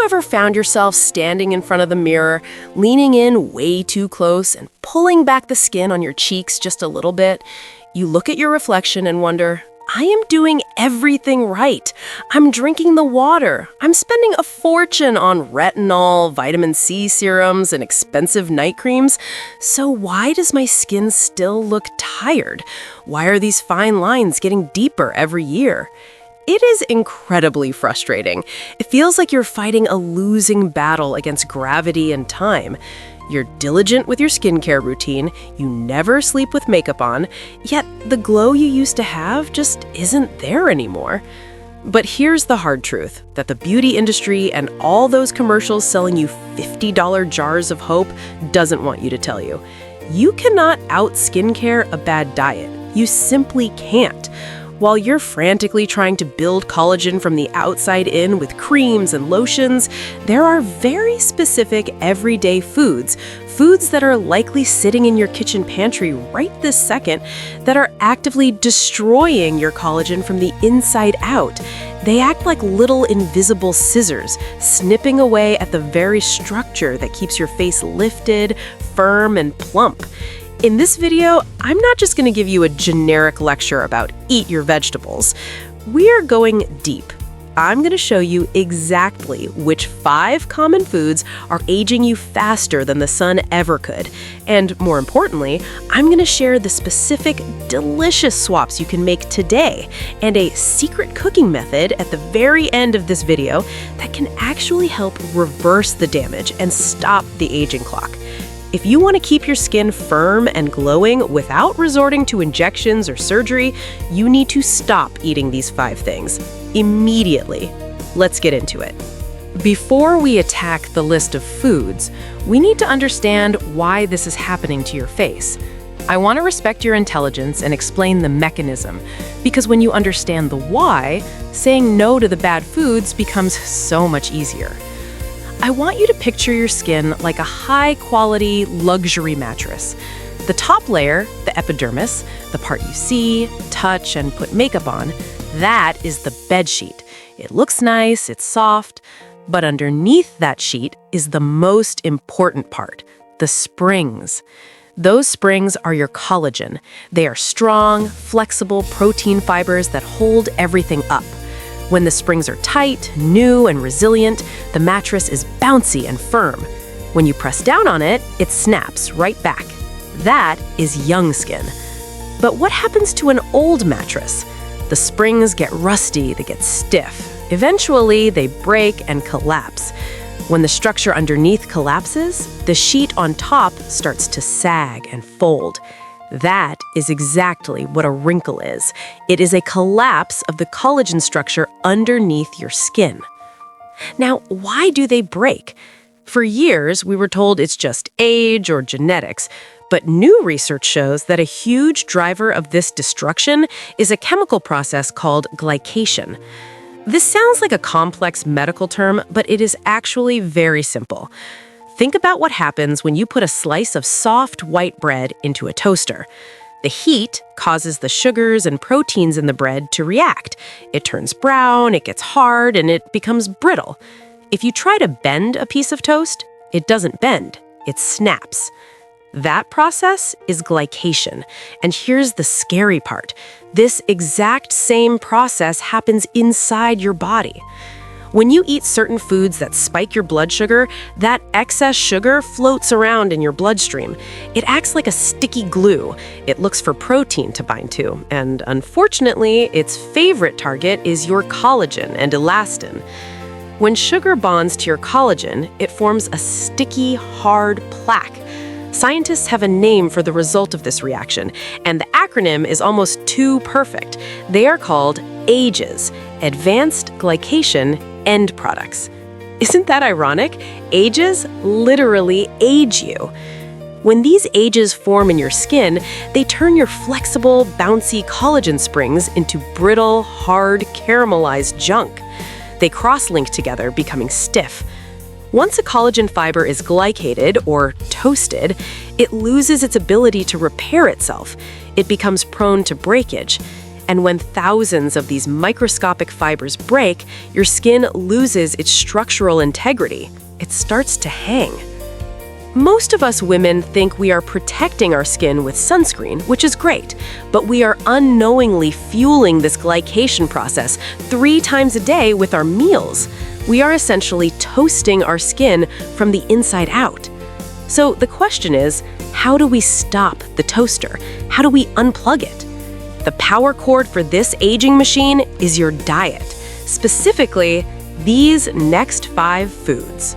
ever found yourself standing in front of the mirror, leaning in way too close and pulling back the skin on your cheeks just a little bit? You look at your reflection and wonder, I am doing everything right. I'm drinking the water. I'm spending a fortune on retinol, vitamin C serums, and expensive night creams. So why does my skin still look tired? Why are these fine lines getting deeper every year? It is incredibly frustrating. It feels like you're fighting a losing battle against gravity and time. You're diligent with your skincare routine, you never sleep with makeup on, yet the glow you used to have just isn't there anymore. But here's the hard truth, that the beauty industry and all those commercials selling you $50 jars of hope doesn't want you to tell you. You cannot out-skincare a bad diet. You simply can't. While you're frantically trying to build collagen from the outside in with creams and lotions, there are very specific everyday foods that are likely sitting in your kitchen pantry right this second that are actively destroying your collagen from the inside out. They act like little invisible scissors, snipping away at the very structure that keeps your face lifted, firm, and plump. In this video, I'm not just going to give you a generic lecture about eat your vegetables. We're going deep. I'm going to show you exactly which 5 common foods are aging you faster than the sun ever could. And more importantly, I'm going to share the specific, delicious swaps you can make today and a secret cooking method at the very end of this video that can actually help reverse the damage and stop the aging clock. If you want to keep your skin firm and glowing without resorting to injections or surgery, you need to stop eating these 5 things immediately. Let's get into it. Before we attack the list of foods, we need to understand why this is happening to your face. I want to respect your intelligence and explain the mechanism, because when you understand the why, saying no to the bad foods becomes so much easier. I want you to picture your skin like a high-quality luxury mattress. The top layer, the epidermis, the part you see, touch, and put makeup on, that is the bed sheet. It looks nice, it's soft, but underneath that sheet is the most important part, the springs. Those springs are your collagen. They are strong, flexible protein fibers that hold everything up. When the springs are tight, new, and resilient, the mattress is bouncy and firm. When you press down on it, it snaps right back. That is young skin. But what happens to an old mattress? The springs get rusty, they get stiff. Eventually, they break and collapse. When the structure underneath collapses, the sheet on top starts to sag and fold. That is exactly what a wrinkle is. It is a collapse of the collagen structure underneath your skin. Now, why do they break? For years, we were told it's just age or genetics, but new research shows that a huge driver of this destruction is a chemical process called glycation. This sounds like a complex medical term, but it is actually very simple. Think about what happens when you put a slice of soft white bread into a toaster. The heat causes the sugars and proteins in the bread to react. It turns brown, it gets hard, and it becomes brittle. If you try to bend a piece of toast, it doesn't bend, it snaps. That process is glycation. And here's the scary part. This exact same process happens inside your body. When you eat certain foods that spike your blood sugar, that excess sugar floats around in your bloodstream. It acts like a sticky glue. It looks for protein to bind to, and unfortunately, its favorite target is your collagen and elastin. When sugar bonds to your collagen, it forms a sticky, hard plaque. Scientists have a name for the result of this reaction, and the acronym is almost too perfect. They are called AGEs, Advanced Glycation End-products. Isn't that ironic? AGEs literally age you. When these AGEs form in your skin, they turn your flexible, bouncy collagen springs into brittle, hard, caramelized junk. They cross-link together, becoming stiff. Once a collagen fiber is glycated, or toasted, it loses its ability to repair itself. It becomes prone to breakage. And when thousands of these microscopic fibers break, your skin loses its structural integrity. It starts to hang. Most of us women think we are protecting our skin with sunscreen, which is great, but we are unknowingly fueling this glycation process 3 times a day with our meals. We are essentially toasting our skin from the inside out. So the question is, how do we stop the toaster? How do we unplug it? The power cord for this aging machine is your diet. Specifically, these next 5 foods.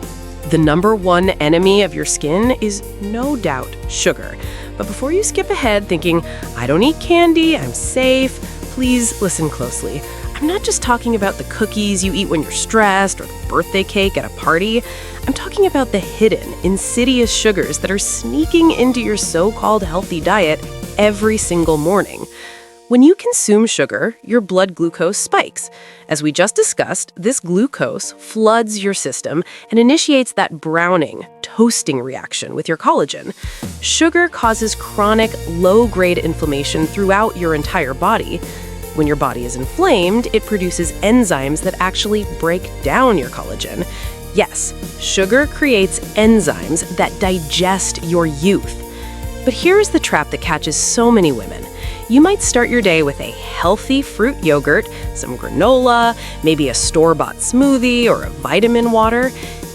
The number 1 enemy of your skin is no doubt sugar. But before you skip ahead thinking, I don't eat candy, I'm safe, please listen closely. I'm not just talking about the cookies you eat when you're stressed or the birthday cake at a party. I'm talking about the hidden, insidious sugars that are sneaking into your so-called healthy diet every single morning. When you consume sugar, your blood glucose spikes. As we just discussed, this glucose floods your system and initiates that browning, toasting reaction with your collagen. Sugar causes chronic, low-grade inflammation throughout your entire body. When your body is inflamed, it produces enzymes that actually break down your collagen. Yes, sugar creates enzymes that digest your youth. But here's the trap that catches so many women. You might start your day with a healthy fruit yogurt, some granola, maybe a store-bought smoothie or a vitamin water.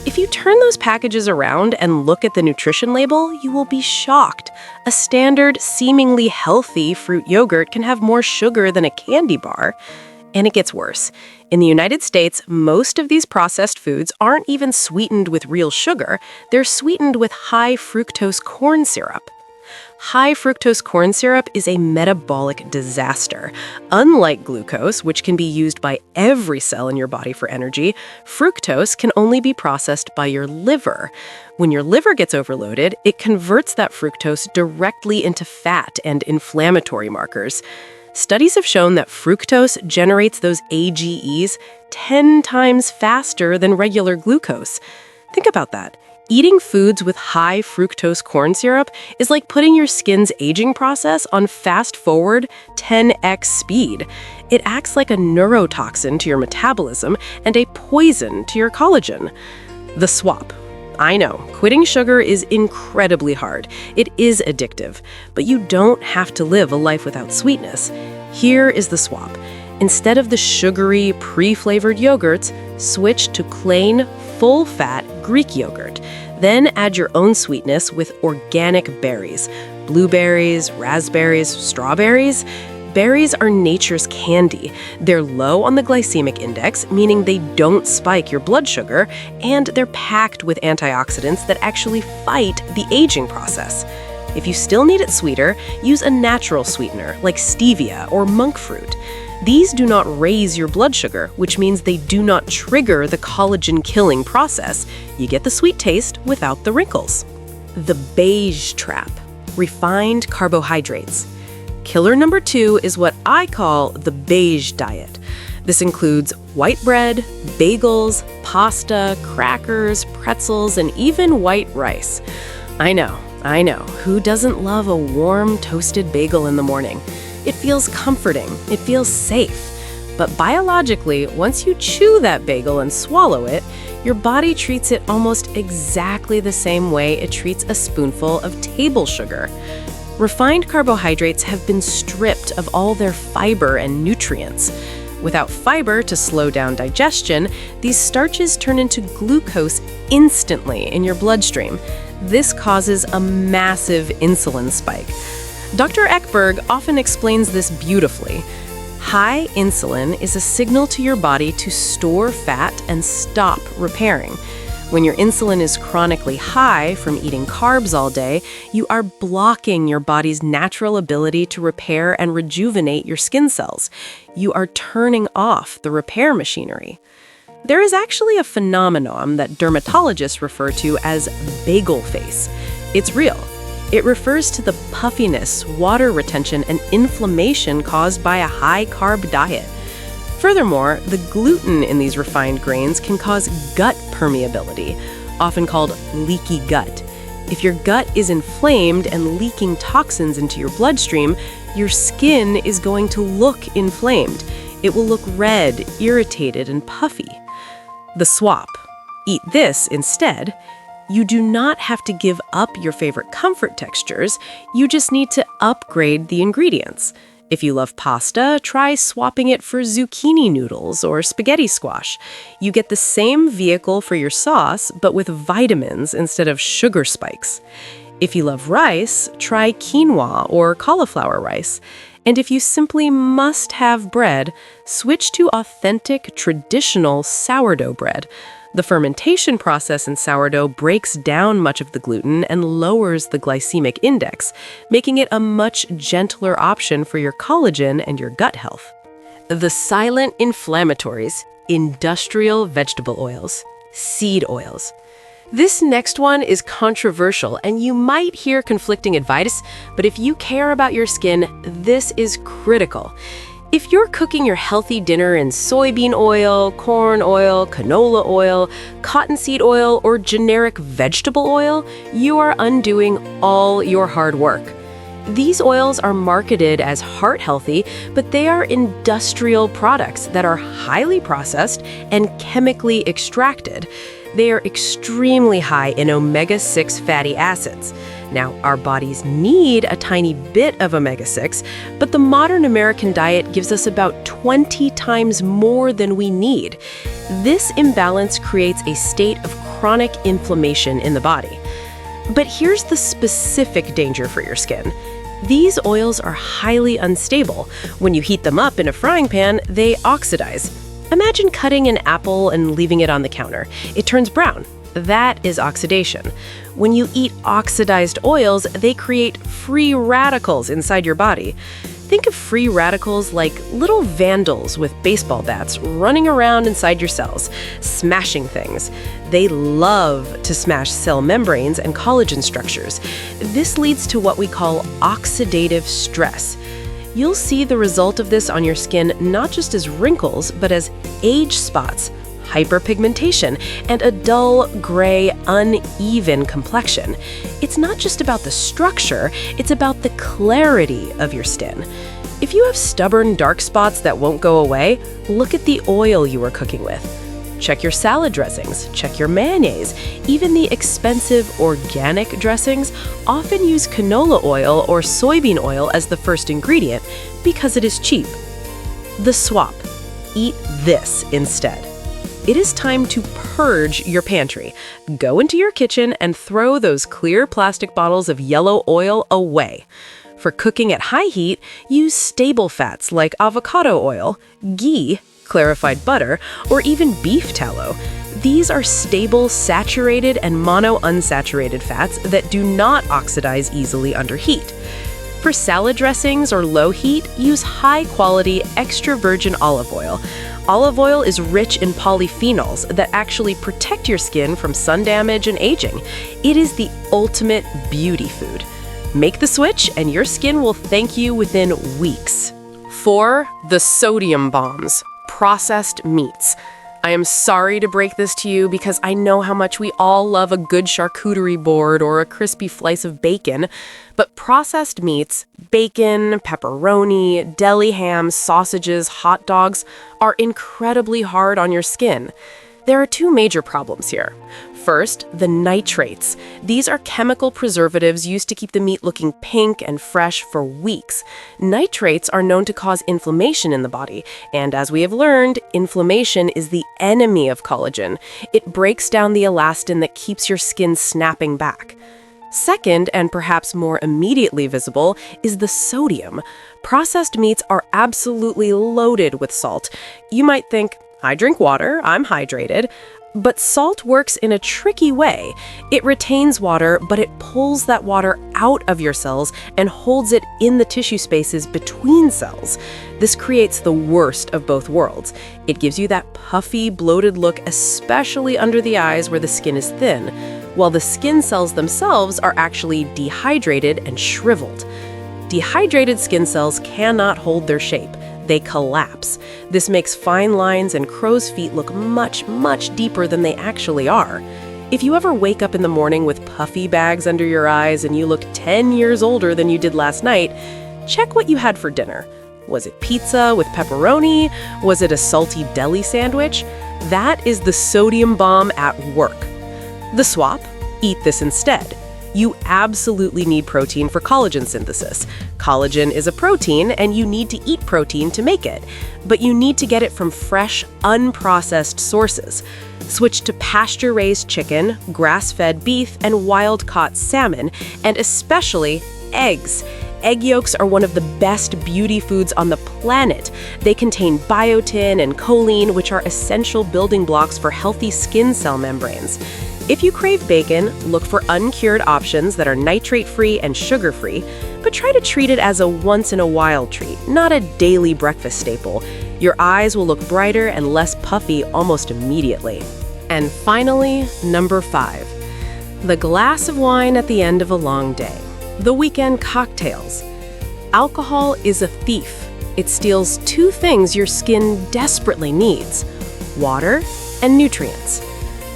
If you turn those packages around and look at the nutrition label, you will be shocked. A standard, seemingly healthy fruit yogurt can have more sugar than a candy bar. And it gets worse. In the United States, most of these processed foods aren't even sweetened with real sugar. They're sweetened with high fructose corn syrup. High fructose corn syrup is a metabolic disaster. Unlike glucose, which can be used by every cell in your body for energy, fructose can only be processed by your liver. When your liver gets overloaded, it converts that fructose directly into fat and inflammatory markers. Studies have shown that fructose generates those AGEs 10 times faster than regular glucose. Think about that. Eating foods with high fructose corn syrup is like putting your skin's aging process on fast-forward 10x speed. It acts like a neurotoxin to your metabolism and a poison to your collagen. The swap. I know, quitting sugar is incredibly hard. It is addictive, but you don't have to live a life without sweetness. Here is the swap. Instead of the sugary, pre-flavored yogurts, switch to plain, full-fat Greek yogurt. Then add your own sweetness with organic berries. Blueberries, raspberries, strawberries. Berries are nature's candy. They're low on the glycemic index, meaning they don't spike your blood sugar, and they're packed with antioxidants that actually fight the aging process. If you still need it sweeter, use a natural sweetener like stevia or monk fruit. These do not raise your blood sugar, which means they do not trigger the collagen-killing process. You get the sweet taste without the wrinkles. The beige trap. Refined carbohydrates. Killer number 2 is what I call the beige diet. This includes white bread, bagels, pasta, crackers, pretzels, and even white rice. I know. Who doesn't love a warm, toasted bagel in the morning? It feels comforting. It feels safe. But biologically, once you chew that bagel and swallow it, your body treats it almost exactly the same way it treats a spoonful of table sugar. Refined carbohydrates have been stripped of all their fiber and nutrients. Without fiber to slow down digestion, these starches turn into glucose instantly in your bloodstream. This causes a massive insulin spike. Dr. Ekberg often explains this beautifully. High insulin is a signal to your body to store fat and stop repairing. When your insulin is chronically high from eating carbs all day, you are blocking your body's natural ability to repair and rejuvenate your skin cells. You are turning off the repair machinery. There is actually a phenomenon that dermatologists refer to as bagel face. It's real. It refers to the puffiness, water retention, and inflammation caused by a high-carb diet. Furthermore, the gluten in these refined grains can cause gut permeability, often called leaky gut. If your gut is inflamed and leaking toxins into your bloodstream, your skin is going to look inflamed. It will look red, irritated, and puffy. The swap. Eat this instead. You do not have to give up your favorite comfort textures, you just need to upgrade the ingredients. If you love pasta, try swapping it for zucchini noodles or spaghetti squash. You get the same vehicle for your sauce, but with vitamins instead of sugar spikes. If you love rice, try quinoa or cauliflower rice. And if you simply must have bread, switch to authentic, traditional sourdough bread. The fermentation process in sourdough breaks down much of the gluten and lowers the glycemic index, making it a much gentler option for your collagen and your gut health. The silent inflammatories, industrial vegetable oils, seed oils. This next one is controversial, and you might hear conflicting advice, but if you care about your skin, this is critical. If you're cooking your healthy dinner in soybean oil, corn oil, canola oil, cottonseed oil, or generic vegetable oil, you are undoing all your hard work. These oils are marketed as heart healthy, but they are industrial products that are highly processed and chemically extracted. They are extremely high in omega-6 fatty acids. Now, our bodies need a tiny bit of omega-6, but the modern American diet gives us about 20 times more than we need. This imbalance creates a state of chronic inflammation in the body. But here's the specific danger for your skin. These oils are highly unstable. When you heat them up in a frying pan, they oxidize. Imagine cutting an apple and leaving it on the counter. It turns brown. That is oxidation. When you eat oxidized oils, they create free radicals inside your body. Think of free radicals like little vandals with baseball bats running around inside your cells, smashing things. They love to smash cell membranes and collagen structures. This leads to what we call oxidative stress. You'll see the result of this on your skin not just as wrinkles, but as age spots, hyperpigmentation, and a dull, gray, uneven complexion. It's not just about the structure, it's about the clarity of your skin. If you have stubborn dark spots that won't go away, look at the oil you are cooking with. Check your salad dressings, check your mayonnaise. Even the expensive organic dressings often use canola oil or soybean oil as the first ingredient because it is cheap. The swap. Eat this instead. It is time to purge your pantry. Go into your kitchen and throw those clear plastic bottles of yellow oil away. For cooking at high heat, use stable fats like avocado oil, ghee, clarified butter, or even beef tallow. These are stable, saturated, and monounsaturated fats that do not oxidize easily under heat. For salad dressings or low heat, use high-quality, extra virgin olive oil. Olive oil is rich in polyphenols that actually protect your skin from sun damage and aging. It is the ultimate beauty food. Make the switch and your skin will thank you within weeks. 4. The sodium bombs. Processed meats. I am sorry to break this to you because I know how much we all love a good charcuterie board or a crispy slice of bacon, but processed meats, bacon, pepperoni, deli hams, sausages, hot dogs, are incredibly hard on your skin. There are two major problems here. First, the nitrates. These are chemical preservatives used to keep the meat looking pink and fresh for weeks. Nitrates are known to cause inflammation in the body, and as we have learned, inflammation is the enemy of collagen. It breaks down the elastin that keeps your skin snapping back. Second, and perhaps more immediately visible, is the sodium. Processed meats are absolutely loaded with salt. You might think, I drink water, I'm hydrated. But salt works in a tricky way. It retains water, but it pulls that water out of your cells and holds it in the tissue spaces between cells. This creates the worst of both worlds. It gives you that puffy, bloated look, especially under the eyes where the skin is thin, while the skin cells themselves are actually dehydrated and shriveled. Dehydrated skin cells cannot hold their shape. They collapse. This makes fine lines and crow's feet look much, much deeper than they actually are. If you ever wake up in the morning with puffy bags under your eyes and you look 10 years older than you did last night, check what you had for dinner. Was it pizza with pepperoni? Was it a salty deli sandwich? That is the sodium bomb at work. The swap: eat this instead. You absolutely need protein for collagen synthesis. Collagen is a protein, and you need to eat protein to make it. But you need to get it from fresh, unprocessed sources. Switch to pasture-raised chicken, grass-fed beef, and wild-caught salmon, and especially eggs. Egg yolks are one of the best beauty foods on the planet. They contain biotin and choline, which are essential building blocks for healthy skin cell membranes. If you crave bacon, look for uncured options that are nitrate-free and sugar-free, but try to treat it as a once-in-a-while treat, not a daily breakfast staple. Your eyes will look brighter and less puffy almost immediately. And finally, number 5. The glass of wine at the end of a long day. The weekend cocktails. Alcohol is a thief. It steals 2 things your skin desperately needs: water and nutrients.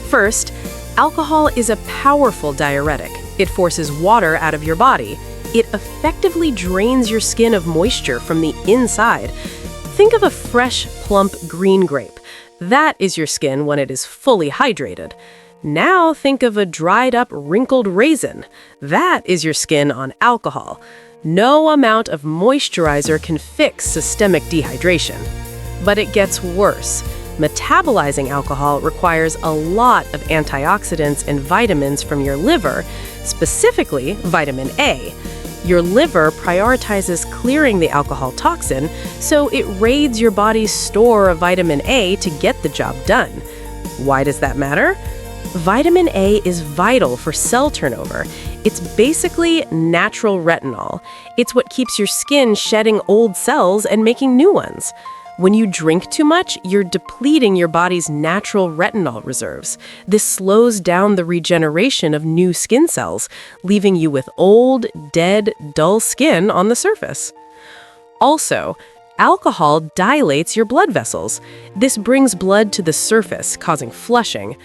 First, alcohol is a powerful diuretic. It forces water out of your body. It effectively drains your skin of moisture from the inside. Think of a fresh, plump green grape. That is your skin when it is fully hydrated. Now think of a dried up, wrinkled raisin. That is your skin on alcohol. No amount of moisturizer can fix systemic dehydration. But it gets worse. Metabolizing alcohol requires a lot of antioxidants and vitamins from your liver, specifically vitamin A. Your liver prioritizes clearing the alcohol toxin, so it raids your body's store of vitamin A to get the job done. Why does that matter? Vitamin A is vital for cell turnover. It's basically natural retinol. It's what keeps your skin shedding old cells and making new ones. When you drink too much, you're depleting your body's natural retinol reserves. This slows down the regeneration of new skin cells, leaving you with old, dead, dull skin on the surface. Also, alcohol dilates your blood vessels. This brings blood to the surface, causing flushing.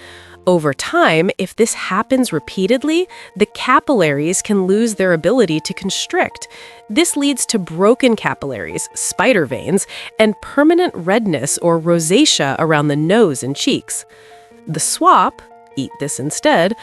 Over time, if this happens repeatedly, the capillaries can lose their ability to constrict. This leads to broken capillaries, spider veins, and permanent redness or rosacea around the nose and cheeks. The swap: eat this instead.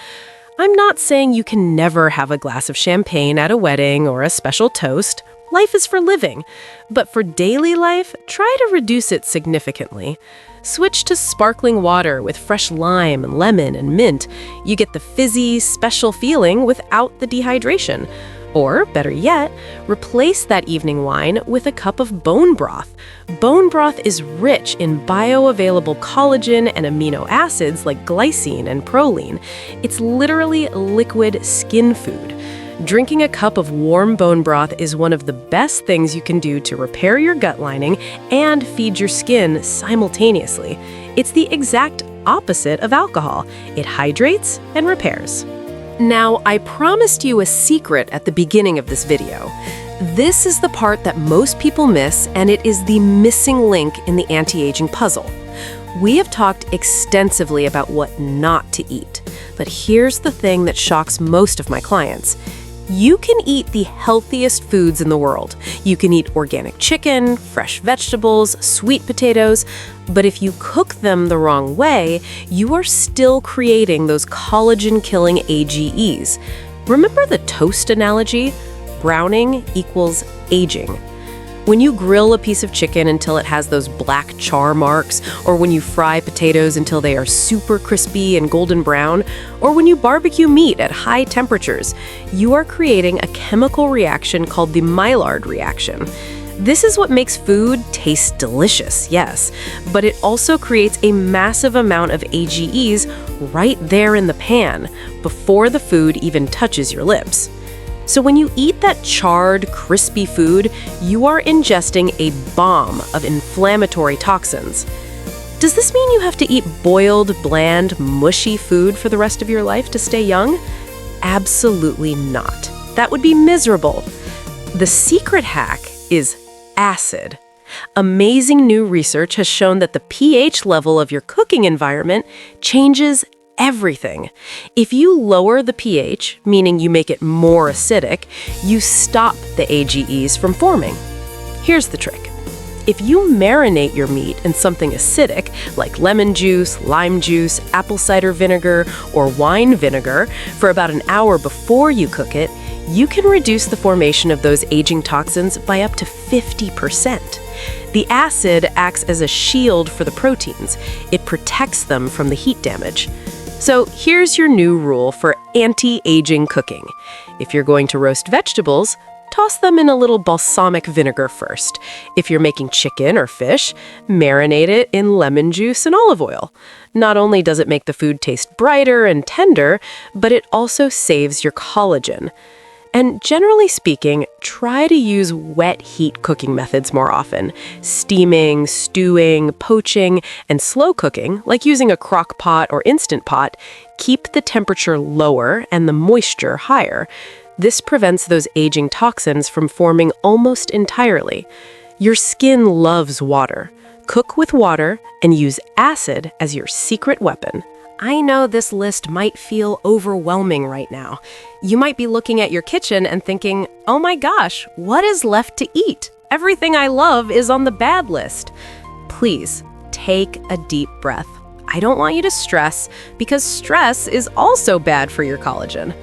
I'm not saying you can never have a glass of champagne at a wedding or a special toast. Life is for living. But for daily life, try to reduce it significantly. Switch to sparkling water with fresh lime, lemon, and mint. You get the fizzy, special feeling without the dehydration. Or, better yet, replace that evening wine with a cup of bone broth. Bone broth is rich in bioavailable collagen and amino acids like glycine and proline. It's literally liquid skin food. Drinking a cup of warm bone broth is one of the best things you can do to repair your gut lining and feed your skin simultaneously. It's the exact opposite of alcohol. It hydrates and repairs. Now, I promised you a secret at the beginning of this video. This is the part that most people miss, and it is the missing link in the anti-aging puzzle. We have talked extensively about what not to eat, but here's the thing that shocks most of my clients. You can eat the healthiest foods in the world. You can eat organic chicken, fresh vegetables, sweet potatoes, but if you cook them the wrong way, you are still creating those collagen-killing AGEs. Remember the toast analogy? Browning equals aging. When you grill a piece of chicken until it has those black char marks, or when you fry potatoes until they are super crispy and golden brown, or when you barbecue meat at high temperatures, you are creating a chemical reaction called the Maillard reaction. This is what makes food taste delicious, yes, but it also creates a massive amount of AGEs right there in the pan, before the food even touches your lips. So when you eat that charred, crispy food, you are ingesting a bomb of inflammatory toxins. Does this mean you have to eat boiled, bland, mushy food for the rest of your life to stay young? Absolutely not. That would be miserable. The secret hack is acid. Amazing new research has shown that the pH level of your cooking environment changes everything. If you lower the pH, meaning you make it more acidic, you stop the AGEs from forming. Here's the trick. If you marinate your meat in something acidic, like lemon juice, lime juice, apple cider vinegar, or wine vinegar, for about an hour before you cook it, you can reduce the formation of those aging toxins by up to 50%. The acid acts as a shield for the proteins. It protects them from the heat damage. So here's your new rule for anti-aging cooking. If you're going to roast vegetables, toss them in a little balsamic vinegar first. If you're making chicken or fish, marinate it in lemon juice and olive oil. Not only does it make the food taste brighter and tender, but it also saves your collagen. And generally speaking, try to use wet heat cooking methods more often. Steaming, stewing, poaching, and slow cooking, like using a crock pot or instant pot, keep the temperature lower and the moisture higher. This prevents those aging toxins from forming almost entirely. Your skin loves water. Cook with water and use acid as your secret weapon. I know this list might feel overwhelming right now. You might be looking at your kitchen and thinking, oh my gosh, what is left to eat? Everything I love is on the bad list. Please, take a deep breath. I don't want you to stress, because stress is also bad for your collagen.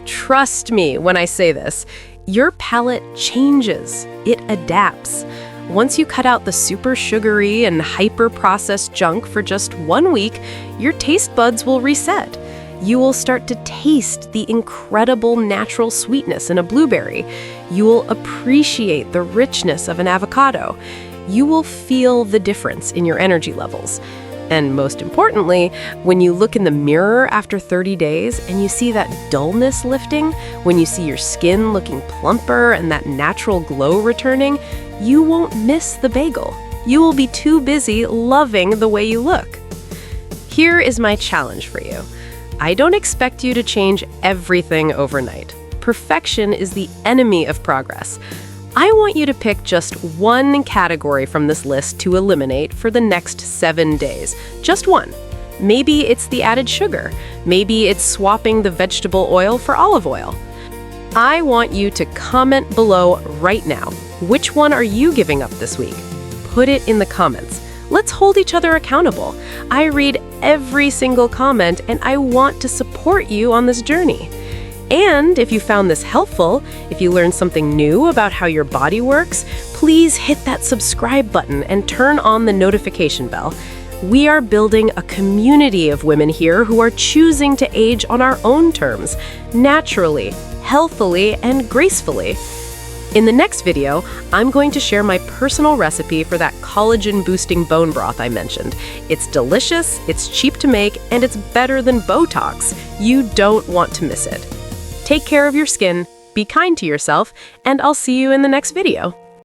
Trust me when I say this, your palate changes. It adapts. Once you cut out the super sugary and hyper-processed junk for just 1 week, your taste buds will reset. You will start to taste the incredible natural sweetness in a blueberry. You will appreciate the richness of an avocado. You will feel the difference in your energy levels. And most importantly, when you look in the mirror after 30 days and you see that dullness lifting, when you see your skin looking plumper and that natural glow returning, you won't miss the bagel. You will be too busy loving the way you look. Here is my challenge for you. I don't expect you to change everything overnight. Perfection is the enemy of progress. I want you to pick just one category from this list to eliminate for the next 7 days. Just one. Maybe it's the added sugar. Maybe it's swapping the vegetable oil for olive oil. I want you to comment below right now. Which one are you giving up this week? Put it in the comments. Let's hold each other accountable. I read every single comment and I want to support you on this journey. And if you found this helpful, if you learned something new about how your body works, please hit that subscribe button and turn on the notification bell. We are building a community of women here who are choosing to age on our own terms, naturally, healthily, and gracefully. In the next video, I'm going to share my personal recipe for that collagen-boosting bone broth I mentioned. It's delicious, it's cheap to make, and it's better than Botox. You don't want to miss it. Take care of your skin, be kind to yourself, and I'll see you in the next video.